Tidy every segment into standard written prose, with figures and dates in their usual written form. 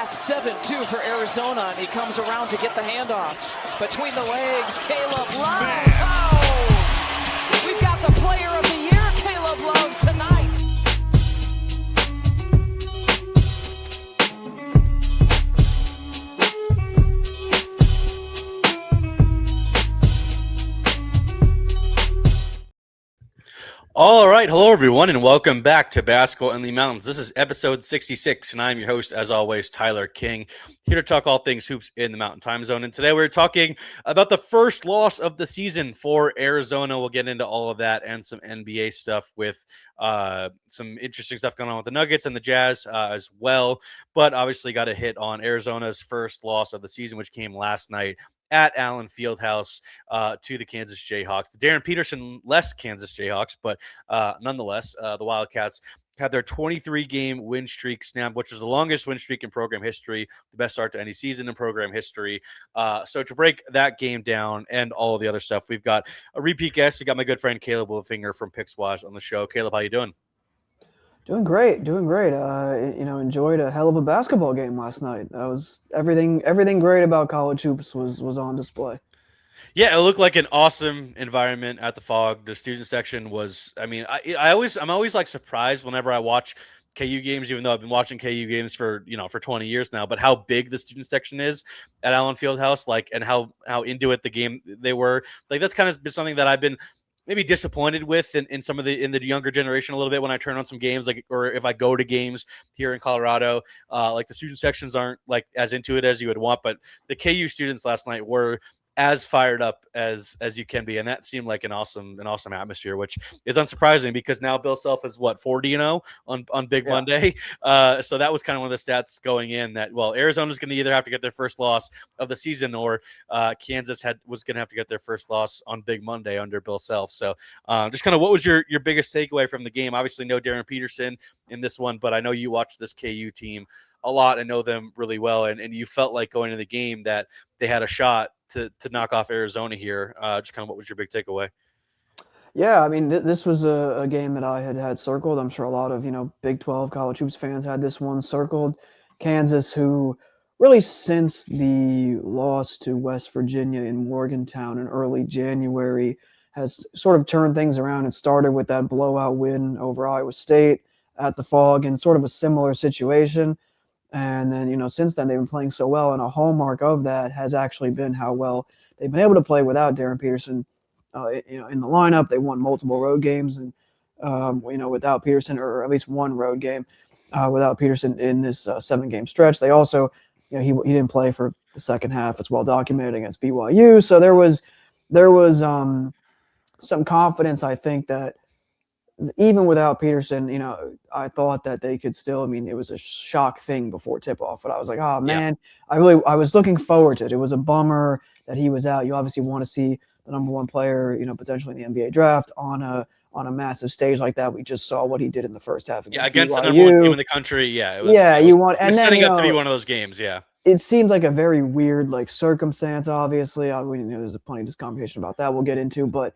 7-2 for Arizona, and he comes around to get the handoff. Between the legs, Caleb Love. Oh! We've got the player of the year, Caleb Love, tonight. All right. Hello, everyone, and welcome back to Basketball in the Mountains. This is episode 66, and I'm your host, as always, Tyler King, here to talk all things hoops in the Mountain Time Zone. And today we're talking about the first loss of the season for Arizona. We'll get into all of that and some NBA stuff with some interesting stuff going on with the Nuggets and the Jazz as well. But obviously got to hit on Arizona's first loss of the season, which came last night at Allen Fieldhouse to the Kansas Jayhawks, the Darryn Peterson-less Kansas Jayhawks, but nonetheless, the Wildcats had their 23-game win streak snapped, which was the longest win streak in program history, the best start to any season in program history. So to break that game down and all of the other stuff, we've got a repeat guest. We got my good friend Caleb Wilfinger from Pickswise on the show. Caleb, how you doing? Doing great. Enjoyed a hell of a basketball game last night. That was everything great about college hoops was on display. Yeah, it looked like an awesome environment at the Fog. The student section was, I'm always like surprised whenever I watch KU games, even though I've been watching KU games for 20 years now, but how big the student section is at Allen Fieldhouse, and how into it the game they were. Like, that's kind of been something that I've been maybe disappointed with in some of the younger generation a little bit when I turn on some games, or if I go to games here in Colorado, the student sections aren't as into it as you would want, but the KU students last night were as fired up as you can be, and that seemed like an awesome atmosphere, which is unsurprising because now Bill Self is 40-0 on Big Monday. So that was kind of one of the stats going in that, well, Arizona's going to either have to get their first loss of the season, or Kansas was going to have to get their first loss on Big Monday under Bill Self. So just kind of, what was your biggest takeaway from the game? Obviously, no Darryn Peterson in this one, but I know you watched this KU team a lot and know them really well, and you felt like going into the game that they had a shot to knock off Arizona here. Just kind of, what was your big takeaway? Yeah, I mean, this was a game that I had circled. I'm sure a lot of Big 12 college hoops fans had this one circled. Kansas, who really since the loss to West Virginia in Morgantown in early January has sort of turned things around. It started with that blowout win over Iowa State at the Fog in sort of a similar situation. And then, since then, they've been playing so well, and a hallmark of that has actually been how well they've been able to play without Darryn Peterson, in the lineup. They won multiple road games, and without Peterson, or at least one road game without Peterson in this 7-game stretch. They also, he didn't play for the second half. It's well documented against BYU. So there was some confidence, I think, that even without Peterson, I thought that they could still. I mean, it was a shock thing before tip-off, but I was like, oh man, yeah. I was looking forward to it. It was a bummer that he was out. You obviously want to see the number one player, potentially in the NBA draft on a massive stage like that. We just saw what he did in the first half against BYU. the number one team in the country. Yeah, you want, and then setting up to be one of those games. Yeah, it seemed like a very weird circumstance. Obviously, there's plenty of conversation about that we'll get into, but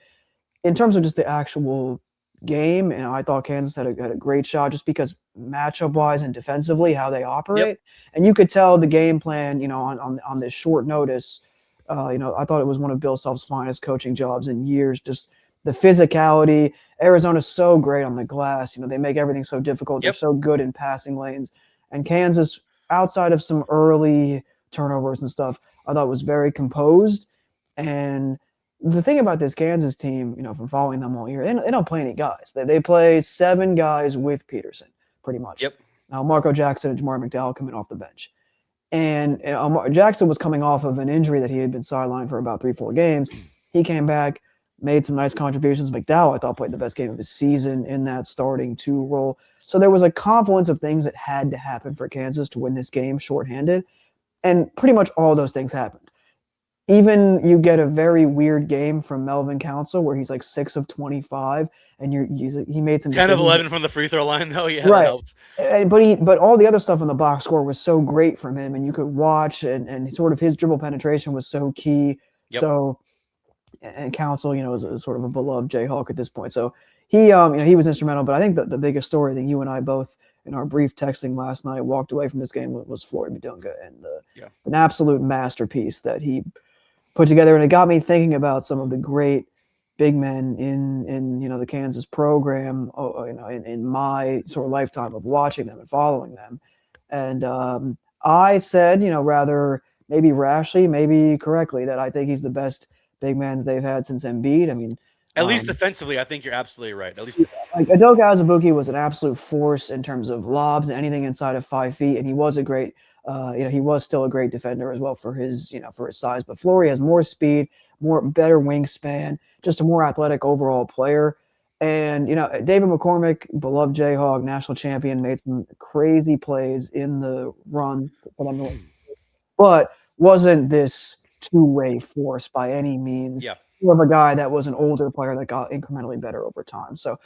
in terms of just the actual game, and I thought Kansas had a great shot just because matchup wise and defensively how they operate. Yep. And you could tell the game plan, on this short notice. I thought it was one of Bill Self's finest coaching jobs in years. Just the physicality. Arizona's so great on the glass. They make everything so difficult. Yep. They're so good in passing lanes. And Kansas, outside of some early turnovers and stuff, I thought was very composed. And the thing about this Kansas team, from following them all year, they don't play any guys. They play 7 guys with Peterson, pretty much. Yep. Now, Marco Jackson and Jamar McDowell coming off the bench. And Jackson was coming off of an injury that he had been sidelined for about 3-4 games. He came back, made some nice contributions. McDowell, I thought, played the best game of his season in that starting 2 role. So there was a confluence of things that had to happen for Kansas to win this game shorthanded. And pretty much all those things happened. Even you get a very weird game from Melvin Council where he's 6 of 25, and he made some 10 of 11 from the free throw line though. Yeah, right. That helped. But all the other stuff in the box score was so great from him, and you could watch, and sort of his dribble penetration was so key. Yep. So, and Council, is sort of a beloved Jayhawk at this point. So he was instrumental. But I think the biggest story that you and I both in our brief texting last night, walked away from this game was Flory Badunga, and an Yeah. absolute masterpiece that he put together. And it got me thinking about some of the great big men in the Kansas program, in my sort of lifetime of watching them and following them. And I said, rather maybe rashly, maybe correctly, that I think he's the best big man that they've had since Embiid. I mean, At least defensively, I think you're absolutely right. At least like Udoka Azubuike was an absolute force in terms of lobs and anything inside of 5 feet, and he was a great, he was still a great defender as well for his size. But Flory has more speed, better wingspan, just a more athletic overall player. And David McCormick, beloved Jayhawk, national champion, made some crazy plays in the run for them, but wasn't this two-way force by any means. Yeah. More of a guy that was an older player that got incrementally better over time. So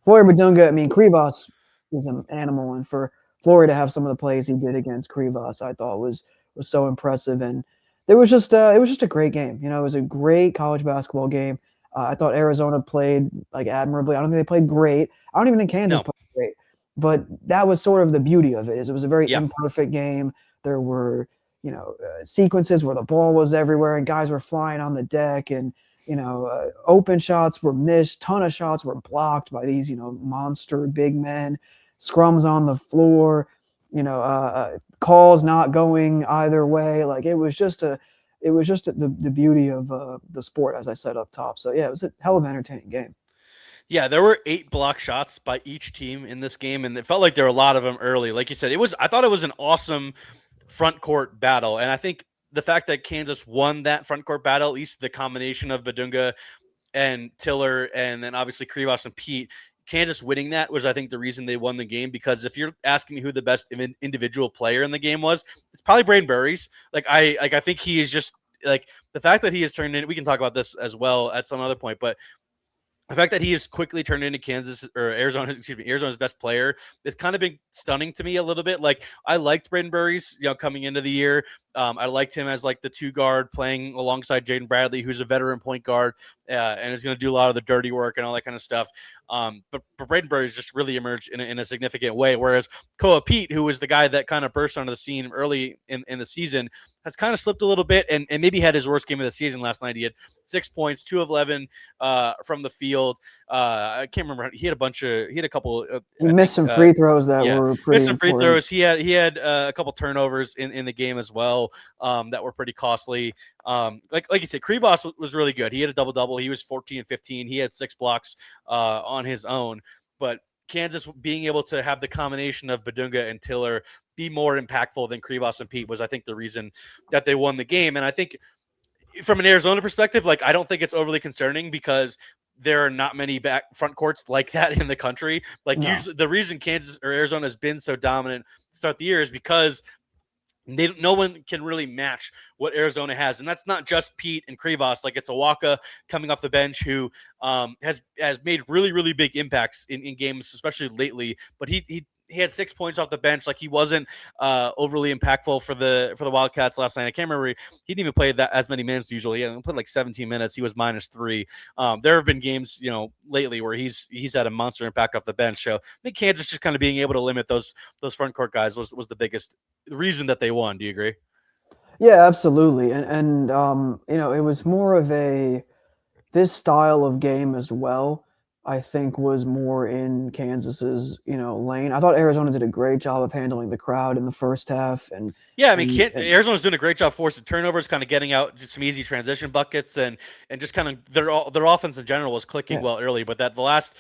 Flory Badunga, I mean, Krivas is an animal, and for Flory to have some of the plays he did against Krivas, I thought was so impressive. And it was just a great game. It was a great college basketball game. I thought Arizona played like admirably. I don't think they played great. I don't even think Kansas played great. But that was sort of the beauty of it. Is it was a very imperfect game. There were sequences where the ball was everywhere and guys were flying on the deck, and open shots were missed. Ton of shots were blocked by these monster big men. Scrums on the floor. Calls not going either way. Like it was just the beauty of the sport, as I said up top. So yeah, it was a hell of an entertaining game. Yeah, there were 8 block shots by each team in this game, and it felt like there were a lot of them early. Like you said, I thought it was an awesome front court battle, and I think the fact that Kansas won that front court battle, at least the combination of Badunga and Tiller, and then obviously Krivas and Pete, Kansas winning that was, I think, the reason they won the game. Because if you're asking me who the best individual player in the game was, it's probably Braden Burries. I think he is just like the fact that he has turned in. We can talk about this as well at some other point, but the fact that he has quickly turned into Arizona's best player, it's kind of been stunning to me a little bit. Like I liked Braden Burries, coming into the year. I liked him as like the 2 guard playing alongside Jaden Bradley, who's a veteran point guard and is going to do a lot of the dirty work and all that kind of stuff. But Braden Burries just really emerged in a significant way. Whereas Koa Pete, who was the guy that kind of burst onto the scene early in the season, has kind of slipped a little bit and maybe had his worst game of the season last night. He had 6 points, 2 of 11 from the field. I can't remember. He had a couple. He missed some free throws that were pretty missed some free important. throws. He had a couple turnovers in the game as well that were pretty costly. Like you said, Krivas was really good. He had a double-double. He was 14 and 15. He had 6 blocks on his own. But Kansas being able to have the combination of Badunga and Tiller be more impactful than Krivas and Pete was, I think, the reason that they won the game. And I think from an Arizona perspective, like I don't think it's overly concerning because there are not many front courts like that in the country. Like usually the reason Kansas or Arizona has been so dominant to start the year is because no one can really match what Arizona has. And that's not just Pete and Krivas. Like it's Awaka coming off the bench who has made really, really big impacts in games, especially lately. But he had 6 points off the bench. Like he wasn't overly impactful for the Wildcats last night. I can't remember. He didn't even play that as many minutes usually. He played like 17 minutes. He was -3. There have been games, lately where he's had a monster impact off the bench. So I think Kansas just kind of being able to limit those front court guys was the biggest reason that they won. Do you agree? Yeah, absolutely. And it was more of this style of game as well, I think, was more in Kansas's, lane. I thought Arizona did a great job of handling the crowd in the first half. And yeah, I mean, Arizona's doing a great job forcing turnovers, kind of getting out just some easy transition buckets, and just kind of their offense in general was clicking well early. But the last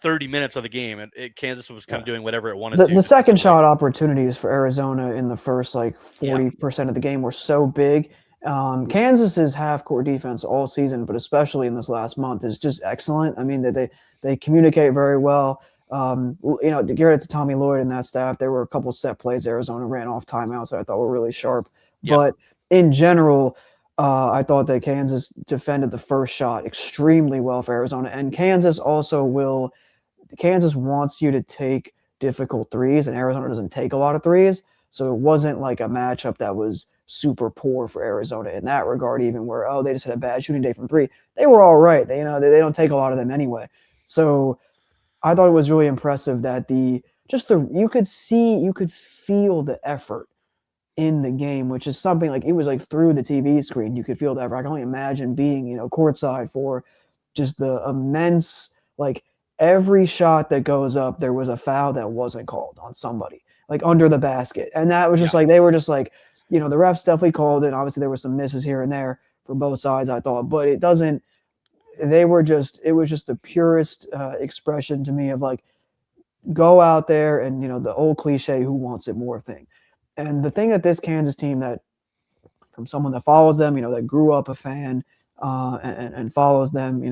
30 minutes of the game, Kansas was kind of doing whatever it wanted to. The second shot opportunities for Arizona in the first 40% of the game were so big. Kansas's half-court defense all season, but especially in this last month, is just excellent. I mean, they communicate very well. Garrett to Tommy Lloyd and that staff, there were a couple set plays Arizona ran off timeouts that I thought were really sharp. Yep. But in general, I thought that Kansas defended the first shot extremely well for Arizona. And Kansas wants you to take difficult threes, and Arizona doesn't take a lot of threes. So it wasn't like a matchup that was super poor for Arizona in that regard, even where, they just had a bad shooting day from 3. They were all right. They don't take a lot of them anyway. So I thought it was really impressive that the just you could feel the effort in the game, which is something like it was like through the TV screen. You could feel that. I can only imagine being, courtside for just the immense, like every shot that goes up, there was a foul that wasn't called on somebody, like under the basket. And that was just like, they were just like, the refs definitely called it. Obviously, there were some misses here and there for both sides, I thought, but it was just the purest expression to me of like, go out there and, the old cliche, who wants it more thing. And the thing that this Kansas team, that from someone that follows them, that grew up a fan and follows them,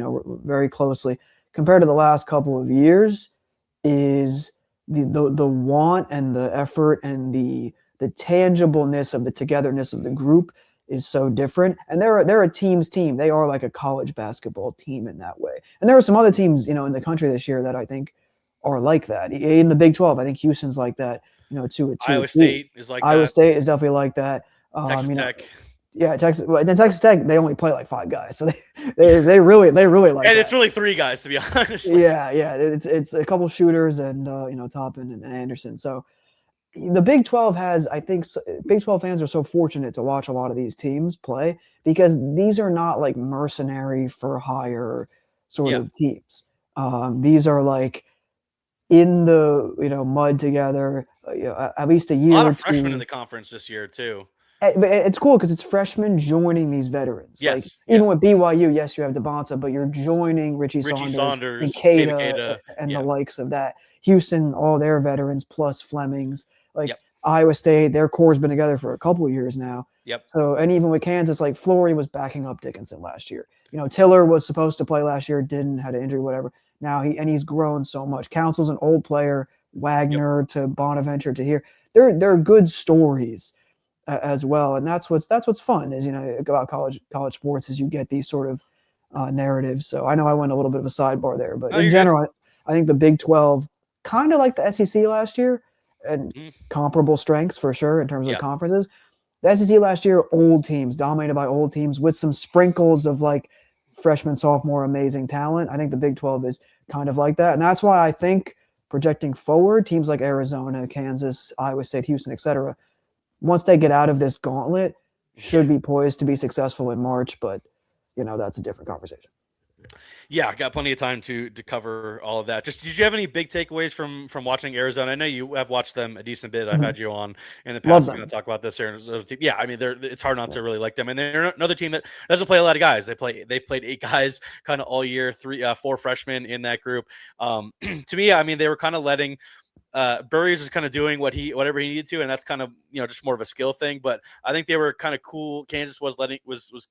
very closely, compared to the last couple of years, is the want and the effort and the tangibleness of the togetherness of the group is so different. And they're a team's team. They are like a college basketball team in that way. And there are some other teams, in the country this year that I think are like that. In the Big 12, I think Houston's like that. Iowa State is like Iowa that. State is definitely like that. Texas Tech. Yeah, Texas. Well, then Texas Tech, they only play like 5 guys, so they really like. And that. It's really 3 guys, to be honest. Yeah. It's a couple shooters and Toppin and Anderson. So the Big 12 has, I think, Big 12 fans are so fortunate to watch a lot of these teams play, because these are not like mercenary for hire sort of teams. These are like in the mud together, at least a year. A lot of or freshmen two. in the conference this year too. But it's cool because it's freshmen joining these veterans. Yes, like even with BYU, yes, you have DeBonta, but you're joining Richie Saunders and Keita and the likes of that. Houston, all their veterans plus Flemings. Iowa State, their core's been together for a couple of years now. Yep. So, and even with Kansas, like Flory was backing up Dickinson last year. Tiller was supposed to play last year, didn't, had an injury, whatever. Now he's grown so much. Council's an old player, Wagner to Bonaventure to here. They're good stories as well, and that's what's fun is about college sports is you get these sort of narratives. So I know I went a little bit of a sidebar there, but in general, I think the Big 12 kind of like the SEC last year, and comparable strengths for sure in terms of conferences. The SEC last year, old teams dominated by old teams with some sprinkles of like freshman, sophomore, amazing talent. I think the Big 12 is kind of like that, and that's why I think projecting forward, teams like Arizona, Kansas, Iowa State, Houston, etc., once they get out of this gauntlet, should be poised to be successful in March, but that's a different conversation. Yeah, I got plenty of time to cover all of that. Just, did you have any big takeaways from watching Arizona? I know you have watched them a decent bit. I've had you on in the past. We're going to talk about this here. Yeah, I mean, it's hard not to really like them, and they're another team that doesn't play a lot of guys. They've played 8 guys kind of all year, 4 freshmen in that group. To me, I mean, they were kind of letting Burries was kind of doing whatever he needed to, and that's kind of just more of a skill thing. But I think they were kind of cool. Kansas was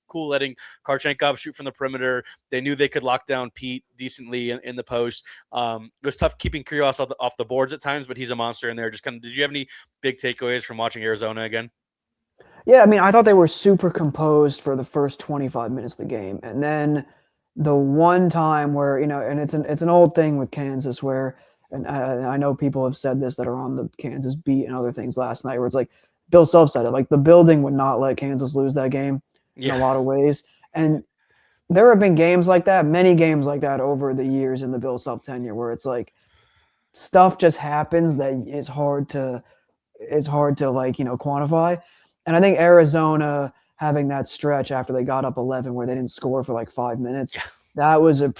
cool letting Karchenkov shoot from the perimeter. They knew they could lock down Pete decently in the post. It was tough keeping Kyrgios off the boards at times, but he's a monster in there. Just kind of, did you have any big takeaways from watching Arizona again? Yeah, I mean, I thought they were super composed for the first 25 minutes of the game, and then the one time where and it's an old thing with Kansas where. And I know people have said this that are on the Kansas beat and other things last night, where it's like Bill Self said it, like the building would not let Kansas lose that game in a lot of ways. And there have been games like that, many games like that over the years in the Bill Self tenure, where it's like stuff just happens that is hard to like, quantify. And I think Arizona having that stretch after they got up 11 where they didn't score for like 5 minutes, that was it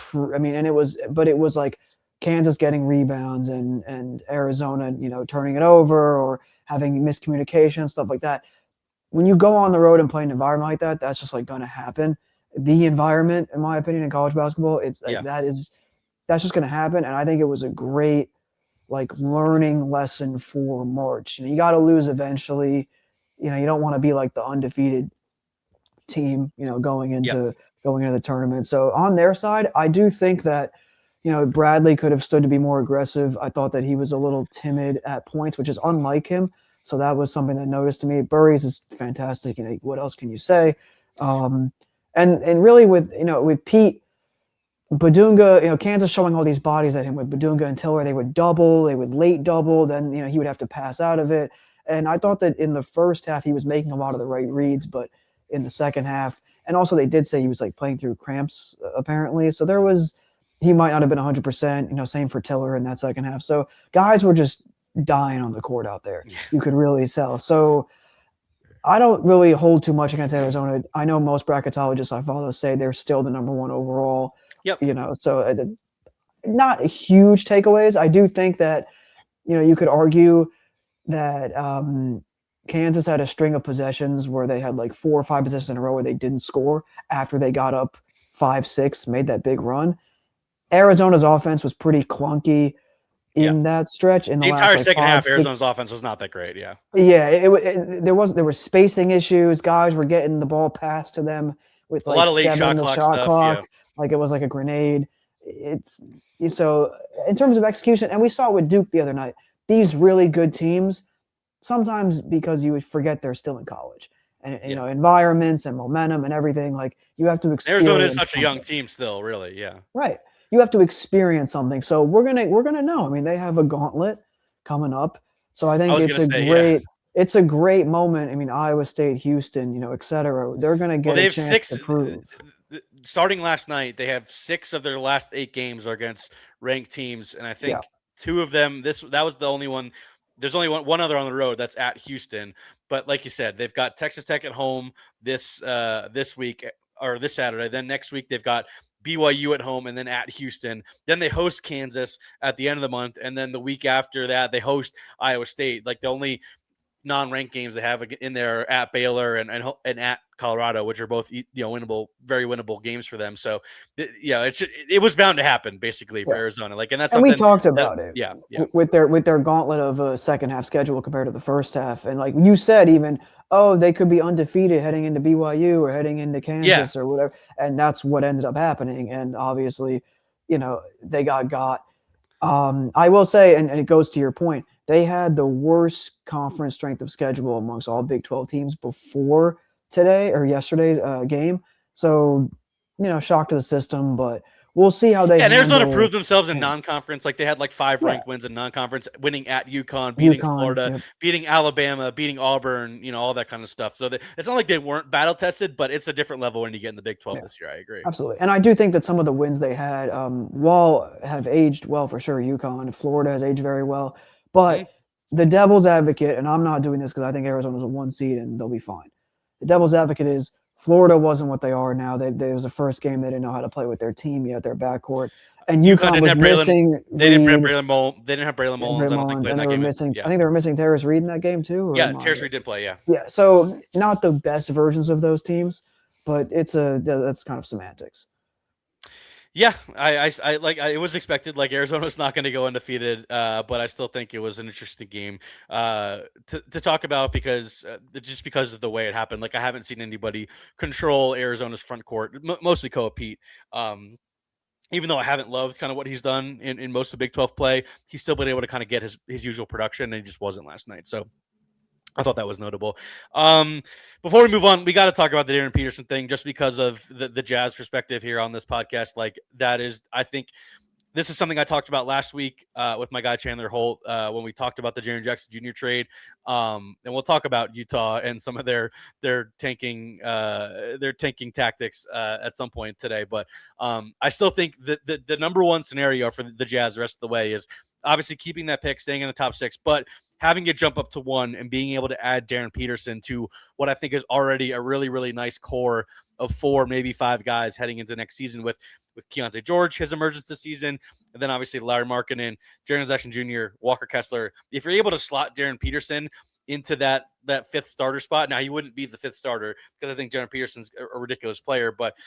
was like Kansas getting rebounds and Arizona, turning it over or having miscommunication, stuff like that. When you go on the road and play an environment like that, that's just like going to happen. The environment, in my opinion, in college basketball, it's like that's just going to happen. And I think it was a great like learning lesson for March. You got to lose eventually. You don't want to be like the undefeated team, going into the tournament. So on their side, I do think that Bradley could have stood to be more aggressive. I thought that he was a little timid at points, which is unlike him. So that was something that noticed to me. Burries is fantastic. What else can you say? And really with Pete, Badunga, Kansas showing all these bodies at him with Badunga and Tiller, they would late double. Then, he would have to pass out of it. And I thought that in the first half, he was making a lot of the right reads, but in the second half, and also they did say he was like playing through cramps apparently. So he might not have been 100%, same for Tiller in that second half. So guys were just dying on the court out there. Yeah. You could really tell. So I don't really hold too much against Arizona. I know most bracketologists I follow say they're still the number one overall. Yep. So not huge takeaways. I do think that, you could argue that Kansas had a string of possessions where they had like 4 or 5 possessions in a row where they didn't score after they got up 5-6, made that big run. Arizona's offense was pretty clunky in that stretch. In the entire last, second half, Arizona's offense was not that great. Yeah. Yeah, there were spacing issues. Guys were getting the ball passed to them with a lot of late 7 shot the clock shot stuff. clock, Yeah. like it was like a grenade. So in terms of execution, and we saw it with Duke the other night, these really good teams, sometimes because you would forget they're still in college. And environments and momentum and everything, like you have to experience. Arizona is such a young team still, really. Yeah. Right. You have to experience something. So we're gonna know. I mean, they have a gauntlet coming up. So I think it's a great moment. I mean, Iowa State, Houston, et cetera. They're gonna get a chance to prove. Starting last night, they have 6 of their last 8 games are against ranked teams, and I think 2 of them. That was the only one. There's only one other on the road that's at Houston. But like you said, they've got Texas Tech at home this week or this Saturday. Then next week they've got BYU at home and then at Houston. Then they host Kansas at the end of the month, and then the week after that they host Iowa State. Like the only non-ranked games they have in there at Baylor and at Colorado, which are both winnable, very winnable games for them. So it was bound to happen basically for Arizona. Like, and that's something we talked about it. Yeah, with their gauntlet of a second half schedule compared to the first half, and like you said, even they could be undefeated heading into BYU or heading into Kansas or whatever, and that's what ended up happening. And obviously, they got. I will say, and it goes to your point, they had the worst conference strength of schedule amongst all Big 12 teams before today or yesterday's game. So, shock to the system, but we'll see how they and Arizona proved themselves in non-conference. Like they had like 5 ranked wins in non-conference, winning at UConn, beating Florida, beating Alabama, beating Auburn, all that kind of stuff. So it's not like they weren't battle tested, but it's a different level when you get in the Big 12 this year. I agree. Absolutely. And I do think that some of the wins they had have aged well for sure. UConn, Florida has aged very well, but the devil's advocate, and I'm not doing this because I think Arizona's a 1 seed and they'll be fine. The devil's advocate is Florida wasn't what they are now. They was the first game they didn't know how to play with their team yet, their backcourt. And UConn was missing. They didn't have Braylon Mullins. I don't think and they were missing. I think they were missing Terrace Reed in that game too. Terrace Reed did play. Yeah. Yeah. So not the best versions of those teams, but that's kind of semantics. Yeah, it was expected. Like Arizona was not going to go undefeated, but I still think it was an interesting game to talk about because of the way it happened. Like I haven't seen anybody control Arizona's front court, mostly Koa Pete. Even though I haven't loved kind of what he's done in most of Big 12 play, he's still been able to kind of get his usual production, and he just wasn't last night. So I thought that was notable. Before we move on, we got to talk about the Darryn Peterson thing just because of the Jazz perspective here on this podcast. Like that is, I think this is something I talked about last week with my guy Chandler Holt when we talked about the Jaren Jackson Jr. trade. And we'll talk about Utah and some of their tanking tactics at some point today. But I still think that the number one scenario for the Jazz the rest of the way is obviously keeping that pick, staying in the top 6, but having it jump up to 1 and being able to add Darryn Peterson to what I think is already a really, really nice core of 4, maybe 5 guys heading into next season with Keontae George, his emergence this season, and then obviously Larry Markkinen, Jaren Jackson Jr., Walker Kessler. If you're able to slot Darryn Peterson into that 5th starter spot, now he wouldn't be the 5th starter because I think Darryn Peterson's a ridiculous player, but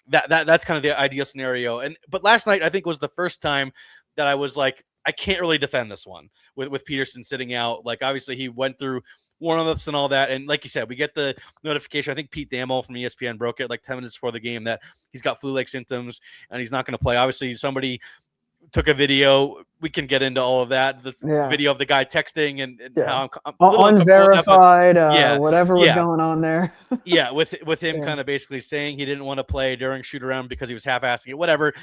that's kind of the ideal scenario. But last night I think was the first time that I was like, I can't really defend this one with Peterson sitting out. Like obviously he went through warm-ups and all that. And like you said, we get the notification. I think Pete Thamel from ESPN broke it like 10 minutes before the game that he's got flu-like symptoms and he's not going to play. Obviously somebody took a video. We can get into all of that. The video of the guy texting and how I'm unverified, whatever was going on there. With him kind of basically saying he didn't want to play during shoot around because he was half-assing it, whatever.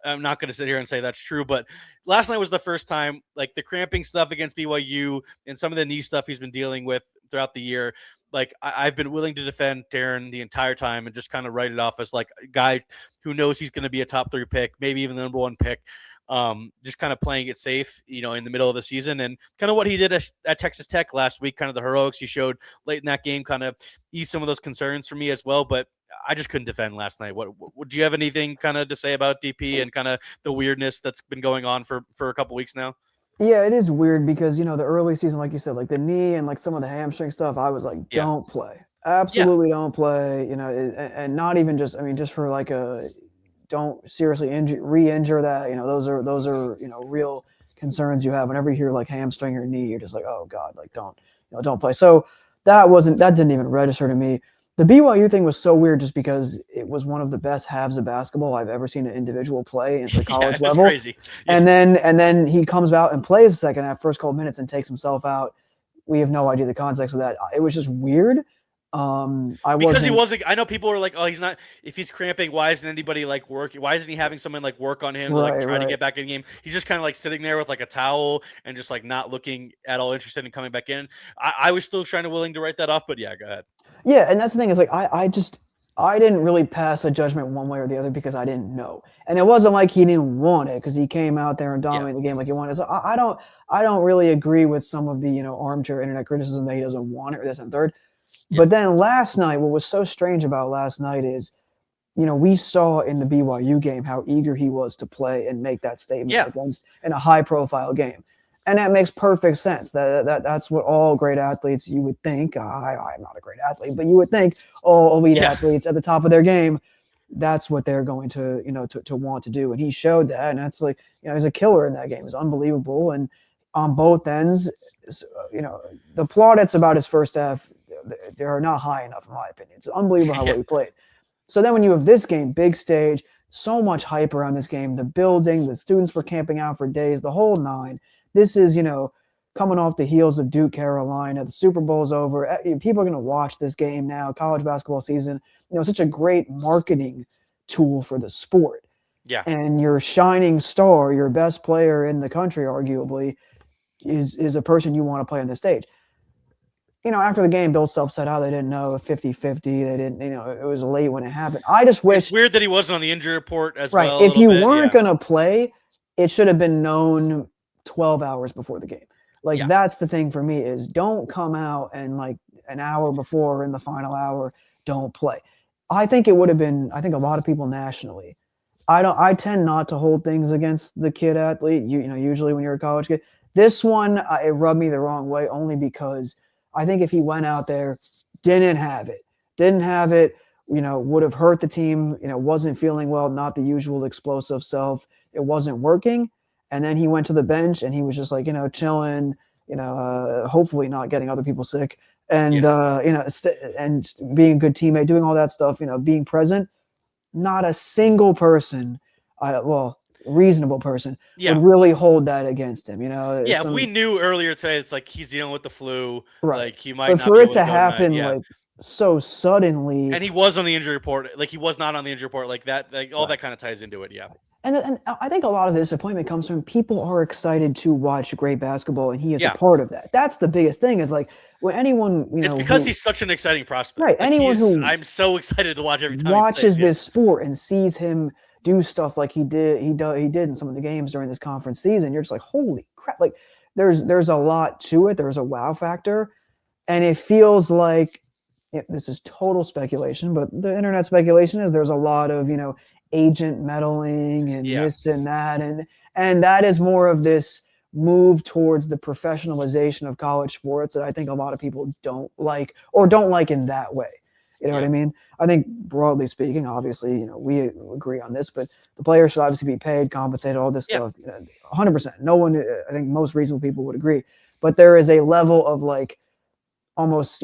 I'm not going to sit here and say that's true, but last night was the first time, like the cramping stuff against BYU and some of the knee stuff he's been dealing with throughout the year. Like I've been willing to defend Darryn the entire time and just kind of write it off as like a guy who knows he's going to be a top 3 pick, maybe even the number 1 pick. just kind of playing it safe, in the middle of the season, and kind of what he did at Texas Tech last week, kind of the heroics he showed late in that game kind of eased some of those concerns for me as well. But I just couldn't defend last night. What do you have anything kind of to say about DP and kind of the weirdness that's been going on for a couple weeks now? Yeah, it is weird because, the early season, like you said, like the knee and like some of the hamstring stuff, I was like, don't play. Absolutely don't play, and not even just, just for like don't seriously re-injure that, those are, real concerns you have whenever you hear like hamstring or knee, you're just like, oh God, like don't play. So that didn't even register to me. The BYU thing was so weird just because it was one of the best halves of basketball I've ever seen an individual play at the college level. Crazy. Yeah. And then he comes out and plays the second half, first couple minutes, and takes himself out. We have no idea the context of that. It was just weird. I know people were like, oh, he's not, if he's cramping, why isn't anybody like working? Why isn't he having someone like work on him to like try to get back in the game? He's just kind of like sitting there with like a towel and just like not looking at all interested in coming back in. I was still willing to write that off, but yeah, go ahead. Yeah, and that's the thing is like I didn't really pass a judgment one way or the other because I didn't know, and it wasn't like he didn't want it because he came out there and dominated the game like he wanted. So I don't really agree with some of the armchair internet criticism that he doesn't want it or this and third. Yeah. But then last night, what was so strange about last night is, we saw in the BYU game how eager he was to play and make that statement against in a high-profile game. And that makes perfect sense. That's what all great athletes, you would think. I'm not a great athlete, but you would think all elite athletes at the top of their game, that's what they're going to, to want to do. And he showed that. And that's like, he's a killer in that game. It's unbelievable. And on both ends, the plaudits about his first half, they are not high enough, in my opinion. It's unbelievable how well he played. So then when you have this game, big stage, so much hype around this game, the building, the students were camping out for days, the whole nine. This is, coming off the heels of Duke, Carolina. The Super Bowl's over. People are going to watch this game now. College basketball season, such a great marketing tool for the sport. Yeah. And your shining star, your best player in the country, arguably, is a person you want to play on the stage. After the game, Bill Self said, they didn't know 50-50. They didn't, it was late when it happened. I just wish. It's weird that he wasn't on the injury report as well. If you weren't going to play, it should have been known 12 hours before the game. That's the thing for me is don't come out and like an hour before in the final hour, don't play. I think it would have been, a lot of people nationally. I tend not to hold things against the kid athlete. Usually when you're a college kid, this one, it rubbed me the wrong way only because I think if he went out there, didn't have it, would have hurt the team, wasn't feeling well, not the usual explosive self. It wasn't working. And then he went to the bench and he was just like, chilling, hopefully not getting other people sick and, and being a good teammate, doing all that stuff, being present. Not a single person, reasonable person would really hold that against him, if we knew earlier today, it's like he's dealing with the flu, right? Like he might. But for it to happen like so suddenly, and he was on the injury report, like he was not on the injury report, like that, like all that kind of ties into it, And I think a lot of the disappointment comes from people are excited to watch great basketball, and he is a part of that. That's the biggest thing. Is like when anyone it's because he's such an exciting prospect, right? Like anyone who I'm so excited to watch every time watches this sport and sees him do stuff like he did in some of the games during this conference season. You're just like, holy crap! Like there's a lot to it. There's a wow factor, and it feels like this is total speculation, but the internet speculation is there's a lot of agent meddling and this and that, and that is more of this move towards the professionalization of college sports that I think a lot of people don't like in that way. You know what I mean? I think broadly speaking, obviously, we agree on this, but the players should obviously be paid, compensated, all this stuff. 100%. No one, I think most reasonable people would agree, but there is a level of like almost,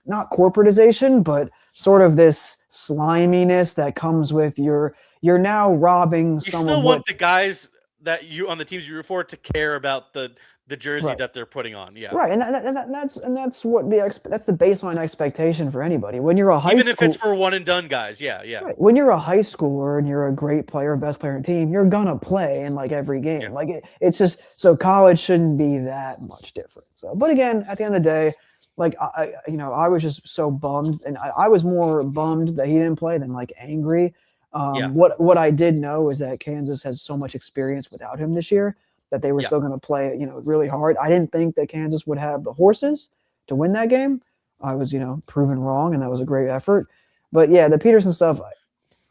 not corporatization, but sort of this sliminess that comes with you're now robbing someone. You still want the guys that you on the teams you root for to care about the jersey that they're putting on, right, and that's what that's the baseline expectation for anybody when you're a high even if it's for one and done guys, Right. When you're a high schooler and you're a great player, best player on the team, you're gonna play in like every game. Like it's just so college shouldn't be that much different. So, but again, at the end of the day, like I was just so bummed, and I was more bummed that he didn't play than like angry. Yeah. What I did know is that Kansas has so much experience without him this year that they were Yeah. still going to play, really hard. I didn't think that Kansas would have the horses to win that game. I was, proven wrong, and that was a great effort. But yeah, the Peterson stuff,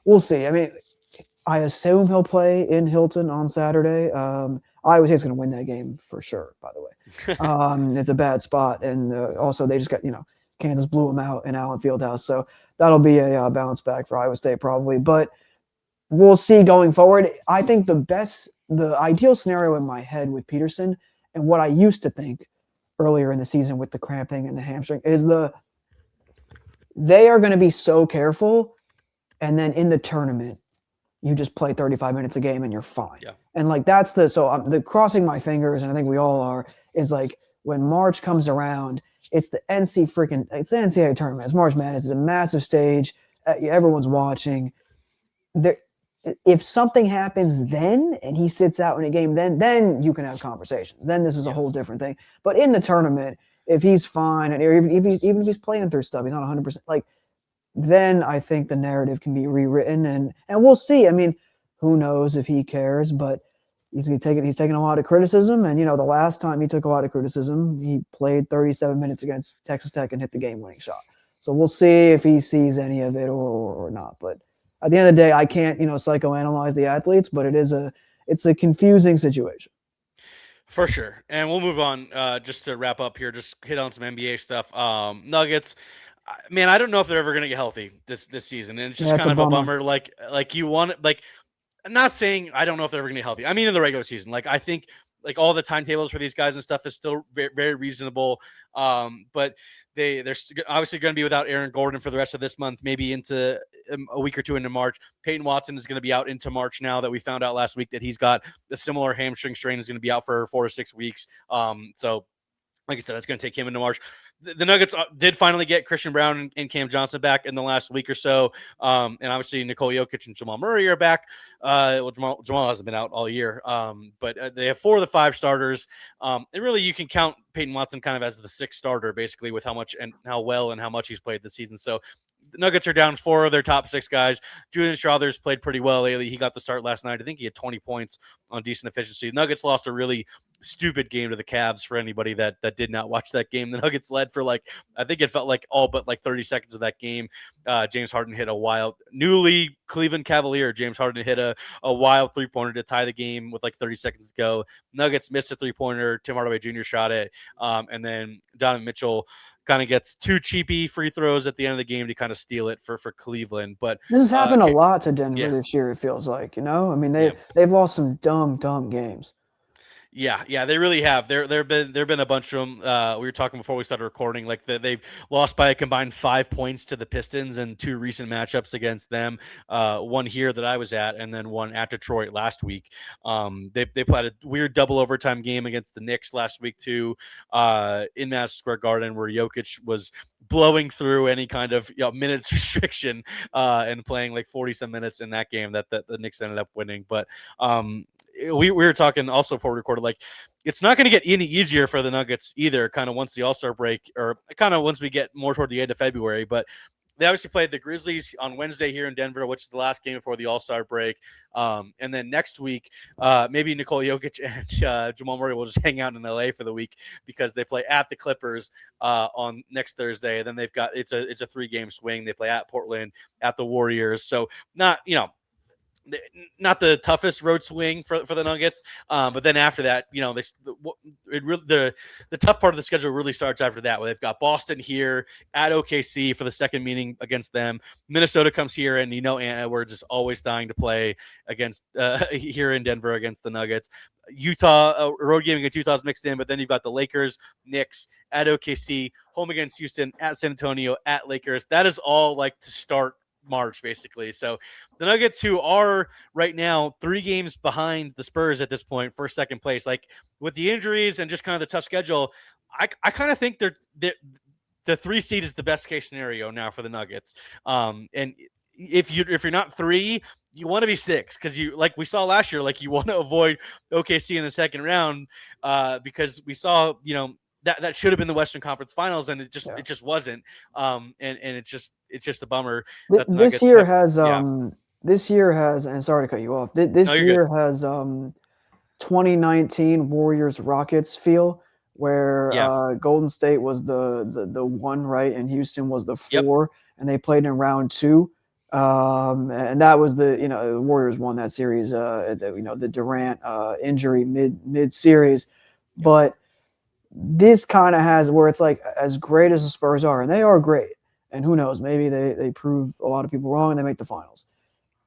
we'll see. I mean, I assume he'll play in Hilton on Saturday. Iowa State's going to win that game for sure, by the way. It's a bad spot. And also they just got, Kansas blew them out in Allen Fieldhouse. So that'll be a bounce back for Iowa State probably. But we'll see going forward. I think the ideal scenario in my head with Peterson and what I used to think earlier in the season with the cramping and the hamstring is they are going to be so careful. And then in the tournament, you just play 35 minutes a game and you're fine. Yeah. And like that's the crossing my fingers, and I think we all are, is like when March comes around, it's the NCAA tournament. It's March Madness. It's a massive stage. Everyone's watching. If something happens then and he sits out in a game, then you can have conversations. Then this is a whole different thing. But in the tournament, if he's fine, and even if he's playing through stuff, he's not 100%, like, then I think the narrative can be rewritten, and we'll see. I mean, who knows if he cares, but he's taking a lot of criticism, and the last time he took a lot of criticism, he played 37 minutes against Texas Tech and hit the game-winning shot. So we'll see if he sees any of it or not. But at the end of the day, I can't psychoanalyze the athletes, but it's a confusing situation. For sure. And we'll move on just to wrap up here, just hit on some NBA stuff. Nuggets. Man, I don't know if they're ever going to get healthy this season, and it's just kind of a bummer. Like you want, like, I'm not saying I don't know if they're ever going to get healthy. I mean, in the regular season, like I think like all the timetables for these guys and stuff is still very, very reasonable. But they're obviously going to be without Aaron Gordon for the rest of this month, maybe into a week or two into March. Peyton Watson is going to be out into March now that we found out last week that he's got a similar hamstring strain, is going to be out for 4 to 6 weeks. So like I said, that's going to take him into March. The Nuggets did finally get Christian Brown and Cam Johnson back in the last week or so. And obviously Nikola Jokic and Jamal Murray are back. Well, Jamal hasn't been out all year. But they have 4 of the 5 starters. And really you can count Peyton Watson kind of as the 6th starter, basically, with how much and how well and how much he's played this season. So the Nuggets are down 4 of their top 6 guys. Julian Strawther's played pretty well lately. He got the start last night. I think he had 20 points on decent efficiency. The Nuggets lost a really stupid game to the Cavs. For anybody that did not watch that game, the Nuggets led for I think it felt like all but 30 seconds of that game. James Harden hit a wild, newly Cleveland Cavalier James Harden hit a wild 3-pointer to tie the game with 30 seconds to go. Nuggets missed a 3-pointer. Tim Hardaway Jr. shot it. And then Donovan Mitchell kind of gets 2 cheapy free throws at the end of the game to kind of steal it for Cleveland. But this has happened a lot to Denver this year, it feels like, I mean, they've lost some dumb games. Yeah, they really have. There've been a bunch of them. We were talking before we started recording, they've lost by a combined 5 points to the Pistons in 2 recent matchups against them. One here that I was at, and then one at Detroit last week. They played a weird double overtime game against the Knicks last week too, in Madison Square Garden, where Jokic was blowing through any kind of minutes restriction and playing 40-some minutes in that game that the Knicks ended up winning. But we were talking also before we recorded, it's not going to get any easier for the Nuggets either, kind of once the All-Star break, or kind of once we get more toward the end of February. But they obviously played the Grizzlies on Wednesday here in Denver, which is the last game before the All-Star break. And then next week, maybe Nikola Jokic and Jamal Murray will just hang out in LA for the week, because they play at the Clippers on next Thursday. And then they've got it's a 3-game swing. They play at Portland, at the Warriors. So not the toughest road swing for the Nuggets, but then after that, the tough part of the schedule really starts after that, where they've got Boston here, at OKC for the second meeting against them. Minnesota comes here, and Ant Edwards is always dying to play against here in Denver against the Nuggets. Utah, a road game against Utah's mixed in, but then you've got the Lakers, Knicks, at OKC, home against Houston, at San Antonio, at Lakers. That is all to start March, basically. So the Nuggets, who are right now 3 games behind the Spurs at this point for second place, with the injuries and just kind of the tough schedule, I kind of think the 3 seed is the best case scenario now for the Nuggets. And if you're not 3, you want to be 6, because you, we saw last year, you want to avoid OKC in the second round, because we saw that should have been the Western Conference Finals, and it just wasn't. And it's just a bummer. This year has this year has, and sorry to cut you off. This No, you're year good. has 2019 Warriors Rockets feel, where Yeah. Golden State was the one, right, and Houston was the Yep. 4, and they played in round 2. And that was the Warriors won that series. The Durant injury mid series, Yep. but this kind of has where it's like, as great as the Spurs are, and they are great, and who knows, maybe they prove a lot of people wrong and they make the finals.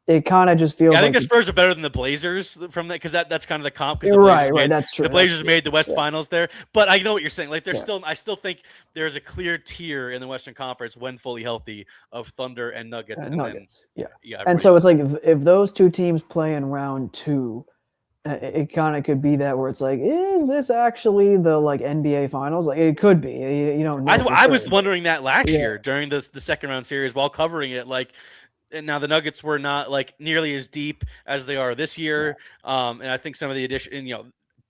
It kind of just feels Yeah, I like think the Spurs are better than the Blazers from that, because that's kind of the comp. Because right. That's true. The Blazers made the West Yeah. Finals there, but I know what you're saying. Like, there's Yeah. I still think there's a clear tier in the Western Conference when fully healthy of Thunder and Nuggets. And Nuggets, then, yeah. And so it's like, if those two teams play in round 2, it kind of could be that where it's like, is this actually the like NBA Finals? Like, it could be. You don't know. I was wondering that last year during the second round series while covering it. Like, and now the Nuggets were not like nearly as deep as they are this year. And I think some of the addition,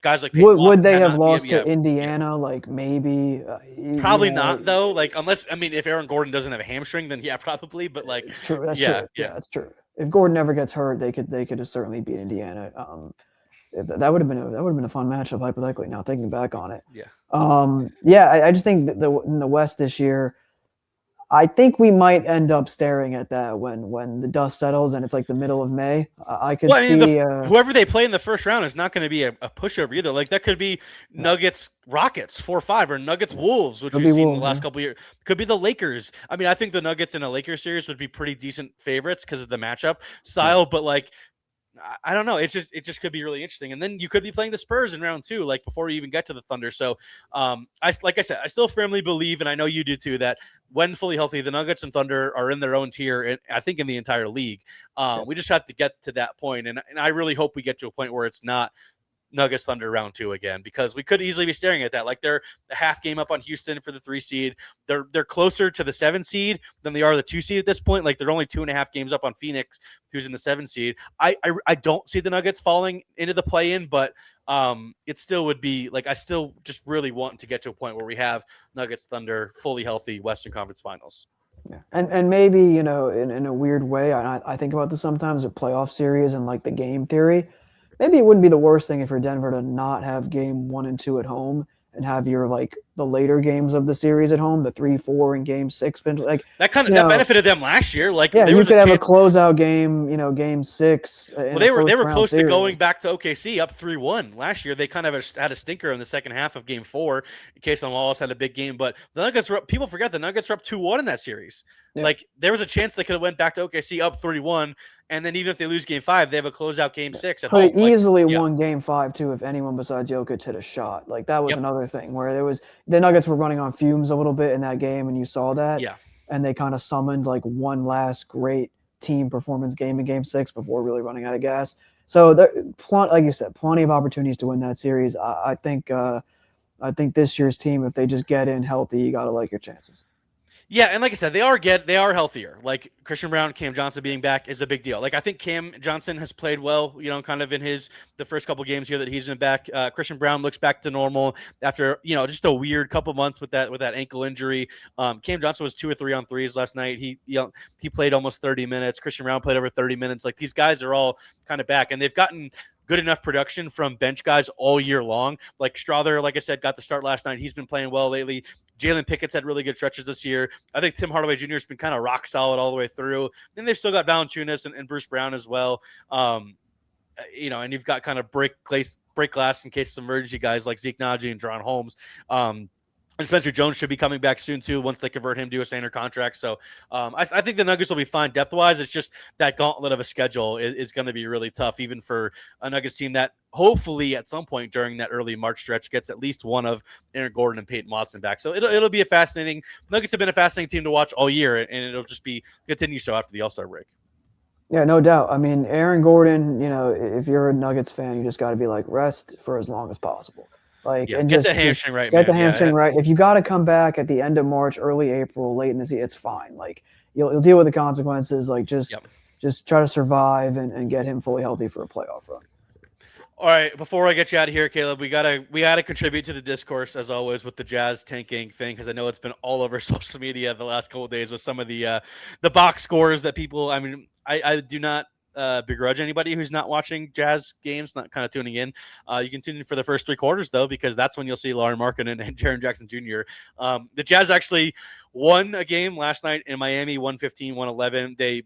guys like Peyton would they have lost to yeah. Indiana? Like, maybe. Probably not, though. Like, unless, I mean, if Aaron Gordon doesn't have a hamstring, then yeah, probably. But like, it's true. That's yeah, true. yeah, That's true. If Gordon never gets hurt, they could have certainly beat Indiana. That would have been a fun matchup, hypothetically. Now thinking back on it, I just think that in the West this year, I think we might end up staring at that when the dust settles and it's like the middle of May. I could see whoever they play in the first round is not going to be a pushover either. Like, that could be Nuggets Rockets 4-5 or Nuggets Wolves, which we've seen in the last couple of years. Could be the Lakers. I mean, I think the Nuggets in a Lakers series would be pretty decent favorites because of the matchup style, but like, I don't know. It just could be really interesting. And then you could be playing the Spurs in round 2, like before you even get to the Thunder. So, like I said, I still firmly believe, and I know you do too, that when fully healthy, the Nuggets and Thunder are in their own tier, and I think in the entire league. We just have to get to that point, and I really hope we get to a point where it's not Nuggets Thunder round 2 again, because we could easily be staring at that. Like, they're a half game up on Houston for the 3 seed. They're closer to the 7 seed than they are the 2 seed at this point. Like, they're only 2.5 games up on Phoenix, who's in the 7 seed. I don't see the Nuggets falling into the play-in, but it still would be like, I still just really want to get to a point where we have Nuggets Thunder fully healthy Western Conference Finals. Yeah. And maybe, in a weird way, I think about this sometimes, a playoff series and like the game theory. Maybe it wouldn't be the worst thing if you're Denver to not have game 1 and 2 at home and have your like the later games of the series at home, the 3-4 and game 6. Like, that benefited them last year. Like, you could have a closeout game, game 6. Well, they were close to going back to OKC up 3-1 last year. They kind of had a stinker in the second half of game 4 in case Wallace had a big game. But the Nuggets people forget the Nuggets were up 2-1 in that series. Yeah. Like, there was a chance they could have went back to OKC up 3-1. And then even if they lose game 5, they have a closeout game 6 at home. They easily won game 5 too if anyone besides Jokic hit a shot. Like, that was another thing where the Nuggets were running on fumes a little bit in that game, and you saw that. Yeah. And they kind of summoned like one last great team performance game in game 6 before really running out of gas. So like you said, plenty of opportunities to win that series. I think this year's team, if they just get in healthy, you got to like your chances. Yeah, and like I said, they are healthier. Like, Christian Brown, Cam Johnson being back is a big deal. Like, I think Cam Johnson has played well, kind of in the first couple games here that he's been back. Christian Brown looks back to normal after, just a weird couple months with that ankle injury. Cam Johnson was 2 or 3 on threes last night. He played almost 30 minutes. Christian Brown played over 30 minutes. Like, these guys are all kind of back, and they've gotten good enough production from bench guys all year long. Like, Strother, like I said, got the start last night. He's been playing well lately. Jalen Pickett's had really good stretches this year. I think Tim Hardaway Jr. has been kind of rock solid all the way through. Then they've still got Valanciunas and Bruce Brown as well. And you've got kind of break glass in case of emergency guys like Zeke Naji and Jaron Holmes. And Spencer Jones should be coming back soon, too, once they convert him to a standard contract. So I think the Nuggets will be fine depth-wise. It's just that gauntlet of a schedule is going to be really tough, even for a Nuggets team that hopefully at some point during that early March stretch gets at least one of Aaron Gordon and Peyton Watson back. So it'll be a fascinating – Nuggets have been a fascinating team to watch all year, and it'll just continue so after the All-Star break. Yeah, no doubt. I mean, Aaron Gordon, if you're a Nuggets fan, you just got to be like, rest for as long as possible. And get the hamstring right, man. Get the hamstring right. If you got to come back at the end of March, early April, late in the season, it's fine. Like, you'll deal with the consequences. Like, just try to survive and get him fully healthy for a playoff run. All right, before I get you out of here, Caleb, we gotta contribute to the discourse as always with the Jazz tanking thing, because I know it's been all over social media the last couple of days with some of the box scores that people. I mean, I do not begrudge anybody who's not watching Jazz games, not kind of tuning in. You can tune in for the first 3 quarters though, because that's when you'll see Lauri Markkanen and Jaren Jackson Jr. The Jazz actually won a game last night in Miami, 115-111. They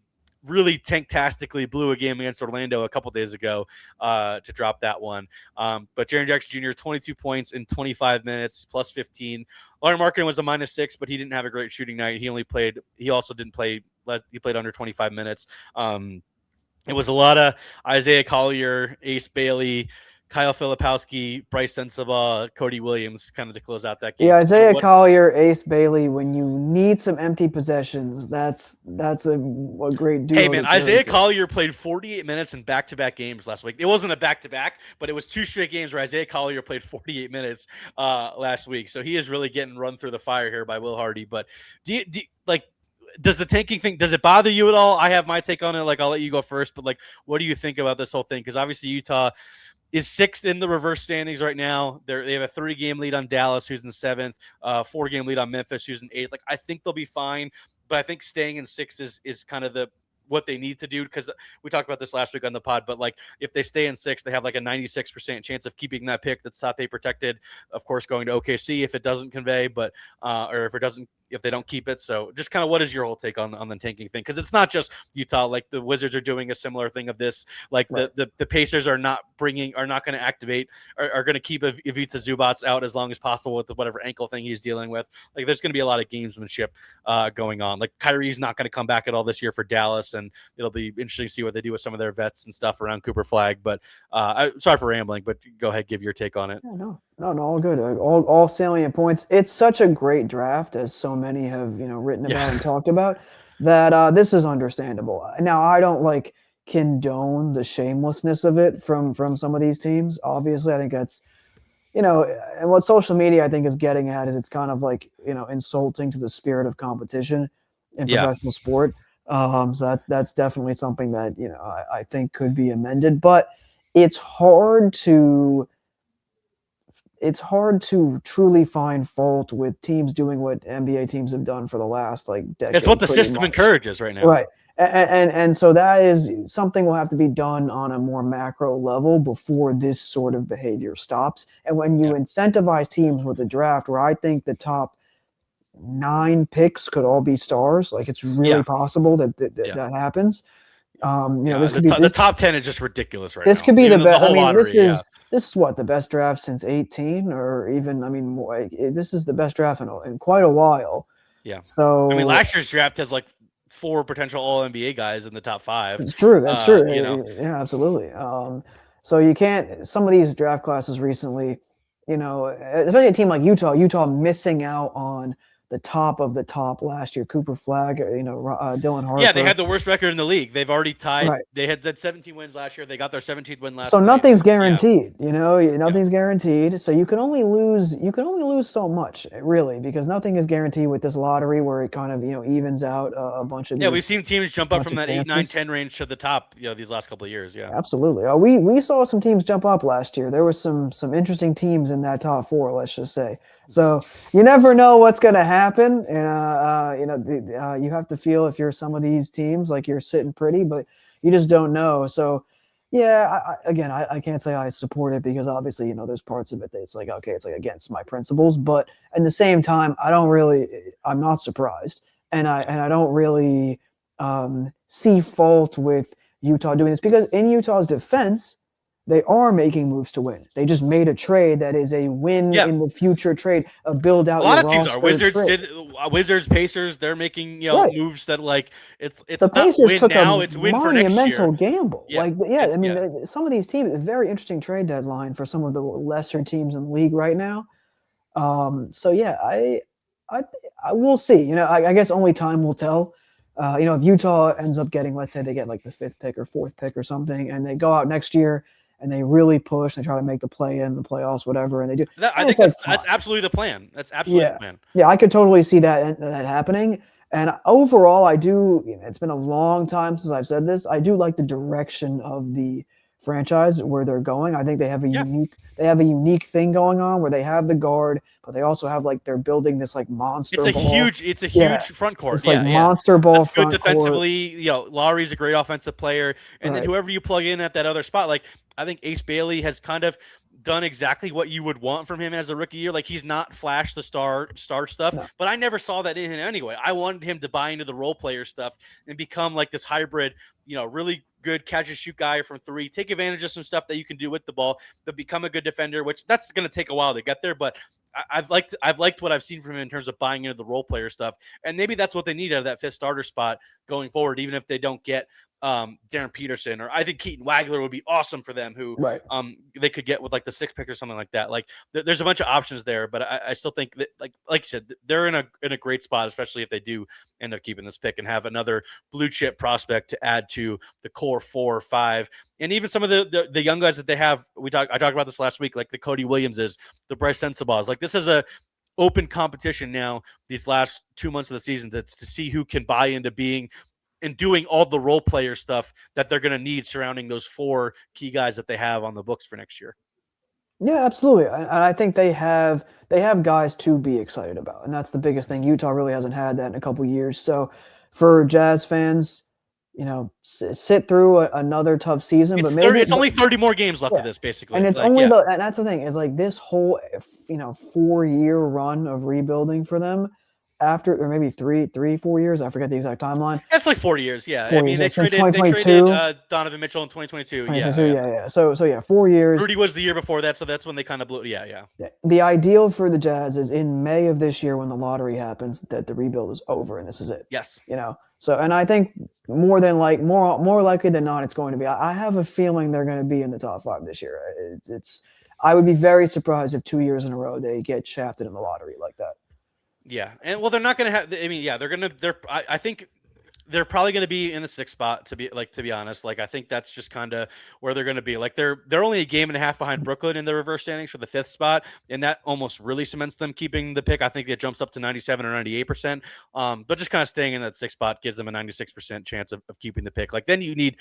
really tanktastically blew a game against Orlando a couple days ago to drop that one. But Jaren Jackson Jr., 22 points in 25 minutes, plus 15. Lauri Markkanen was a -6, but he didn't have a great shooting night. He also didn't play. He played under 25 minutes. It was a lot of Isaiah Collier, Ace Bailey, Kyle Filipowski, Bryce Sensabaugh, Cody Williams, kind of to close out that game. Yeah, Isaiah Collier, Ace Bailey. When you need some empty possessions, that's a great duo. Hey man, Isaiah Collier played 48 minutes in back-to-back games last week. It wasn't a back-to-back, but it was 2 straight games where Isaiah Collier played 48 minutes last week. So he is really getting run through the fire here by Will Hardy. But does the tanking thing, does it bother you at all? I have my take on it. Like, I'll let you go first, but like, what do you think about this whole thing? Because obviously Utah is 6th in the reverse standings right now. They have a 3-game lead on Dallas, who's in 7th, 4-game lead on Memphis, who's in 8th. Like, I think they'll be fine, but I think staying in 6th is kind of what they need to do, because we talked about this last week on the pod, but like, if they stay in 6th, they have like a 96% chance of keeping that pick that's top 8 protected, of course, going to OKC if it doesn't convey, but or if they don't keep it. So just kind of, what is your whole take on the tanking thing? Because it's not just Utah. Like, the Wizards are doing a similar thing of this. Like, right. the Pacers are not going to activate, are going to keep Ivica Zubac out as long as possible with whatever ankle thing he's dealing with. Like, there's going to be a lot of gamesmanship going on. Like, Kyrie's not going to come back at all this year for Dallas, and it'll be interesting to see what they do with some of their vets and stuff around Cooper Flag. But sorry for rambling, but go ahead, give your take on it. Yeah, no, all good. All salient points. It's such a great draft, as so many have written about and talked about, that this is understandable. Now, I don't condone the shamelessness of it from some of these teams. Obviously, I think that's and what social media I think is getting at is it's kind of insulting to the spirit of competition in professional sport. So that's definitely something that I think could be amended, but it's hard to truly find fault with teams doing what NBA teams have done for the last decade. It's what the system encourages right now. Right. And so that is something will have to be done on a more macro level before this sort of behavior stops. And when you incentivize teams with the draft, where I think the top 9 picks could all be stars, it's really possible that happens. This could be the top 10 is just ridiculous right now. This could be the best. Lottery, this is what, the best draft since 18, or even, this is the best draft in quite a while. Yeah. So last year's draft has 4 potential All-NBA guys in the top 5. It's true. That's true. Yeah, absolutely. So you can't, some of these draft classes recently, especially a team like Utah missing out on the top of the top last year. Cooper Flag, Dylan Harper. Yeah, they had the worst record in the league. They've already tied. Right. They had 17 wins last year. They got their 17th win last. So night. Nothing's guaranteed. Nothing's guaranteed. So you can only lose. You can only lose so much, really, because nothing is guaranteed with this lottery, where it kind of evens out a bunch of. Yeah, we've seen teams jump up from that 8, 9, 10 range to the top. These last couple of years. Yeah, absolutely. We saw some teams jump up last year. There were some interesting teams in that top 4. Let's just say. So you never know what's going to happen, and you have to feel if you're some of these teams like you're sitting pretty, but you just don't know. So I can't say I support it, because obviously there's parts of it that it's it's against my principles, but at the same time I'm not surprised, and I don't really see fault with Utah doing this, because in Utah's defense, they are making moves to win. They just made a trade that is a win in the future trade, a build out. A lot of teams are. Wizards, Pacers. They're making moves that it's the Pacers not win took now. A It's win for next year. monumental gamble. Yeah. Some of these teams, a very interesting trade deadline for some of the lesser teams in the league right now. I will see. I guess only time will tell. If Utah ends up getting, let's say they get the 5th pick or 4th pick or something, and they go out next year and they really push, they try to make the play-in, the playoffs, whatever, and they do. I think that's absolutely the plan. That's absolutely the plan. Yeah, I could totally see that happening. And overall, I do. It's been a long time since I've said this. I do like the direction of the franchise where they're going. I think they have a unique thing going on where they have the guard, but they also have like they're building this like monster. It's a huge front court. It's like monster ball. That's good front defensively. Court. You know, Lowry's a great offensive player, and then Right. whoever you plug in at that other spot, like I think Ace Bailey has kind of done exactly what you would want from him as a rookie year. Like he's not flash the star stuff, No. but I never saw that in him anyway. I wanted him to buy into the role player stuff and become like this hybrid, you know, really good catch and shoot guy from three, take advantage of some stuff that you can do with the ball, but become a good defender, which that's going to take a while to get there. But I've liked what I've seen from him in terms of buying into the role player stuff. And maybe that's what they need out of that fifth starter spot going forward, even if they don't get Darryn Peterson, or I think Keaton Wagler would be awesome for them, who they could get with like the 6th pick or something like that. Like there's a bunch of options there, but I still think that like you said, they're in a great spot, especially if they do end up keeping this pick and have another blue chip prospect to add to the core 4 or 5. And even some of the young guys that they have, I talked about this last week, like the Cody Williamses, the Bryce Sensabaughs. Like this is a open competition now these last 2 months of the season to see who can buy into being and doing all the role player stuff that they're going to need surrounding those 4 key guys that they have on the books for next year. Yeah, absolutely. And I think they have guys to be excited about. And that's the biggest thing. Utah really hasn't had that in a couple of years. So for Jazz fans, you know, sit through another tough season, but maybe it's only 30 more games left of this, basically. And it's like, only and that's the thing is like this whole 4-year run of rebuilding for them after, or maybe 4 years. I forget the exact timeline. That's like 4 years. Yeah. 4 I mean, years. they traded Donovan Mitchell in 2022. Yeah. So 4 years. Rudy was the year before that. So that's when they kind of blew. Yeah. The ideal for the Jazz is in May of this year when the lottery happens that the rebuild is over and this is it. Yes. You know, so, and I think more likely than not, it's going to be, I have a feeling they're going to be in the top 5 this year. I would be very surprised if 2 years in a row they get shafted in the lottery like that. Yeah. And well, they're not going to have, I mean, yeah, I think they're probably going to be in the 6th spot to be honest. Like, I think that's just kind of where they're going to be. Like they're only a game and a half behind Brooklyn in the reverse standings for the 5th spot. And that almost really cements them keeping the pick. I think it jumps up to 97 or 98%. But just kind of staying in that 6th spot gives them a 96% chance of keeping the pick. Like then you need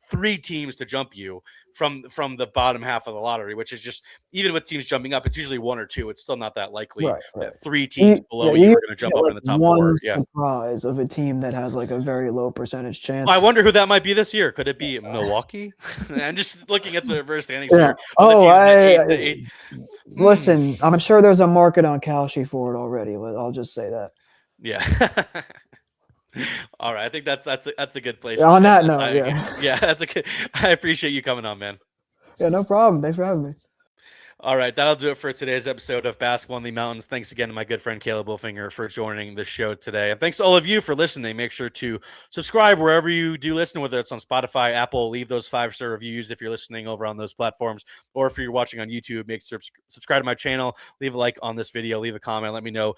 3 teams to jump you from the bottom half of the lottery, which is just, even with teams jumping up, it's usually 1 or 2. It's still not that likely that 3 teams below you are going to jump up in the top 4. Yeah. Surprise of a team that has like a very low percentage chance. I wonder who that might be this year. Could it be Milwaukee? I'm just looking at the reverse standings. Yeah. Here. Listen, I'm sure there's a market on Kalshi for it already. I'll just say that. Yeah. All right, I think that's a good place. On that note, that's a good. I appreciate you coming on, man. Yeah, no problem. Thanks for having me. All right, that'll do it for today's episode of Basketball in the Mountains. Thanks again to my good friend Caleb Wilfinger for joining the show today. And thanks to all of you for listening. Make sure to subscribe wherever you do listen, whether it's on Spotify, Apple. Leave those 5-star reviews if you're listening over on those platforms. Or if you're watching on YouTube, make sure to subscribe to my channel. Leave a like on this video. Leave a comment. Let me know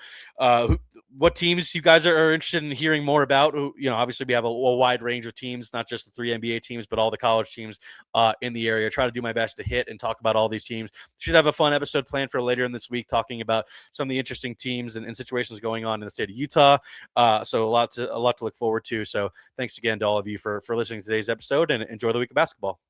what teams you guys are interested in hearing more about. You know, obviously we have a wide range of teams, not just the 3 NBA teams, but all the college teams in the area. I try to do my best to hit and talk about all these teams. Should have a fun episode planned for later in this week, talking about some of the interesting teams and situations going on in the state of Utah. So a lot to look forward to. So thanks again to all of you for listening to today's episode, and enjoy the week of basketball.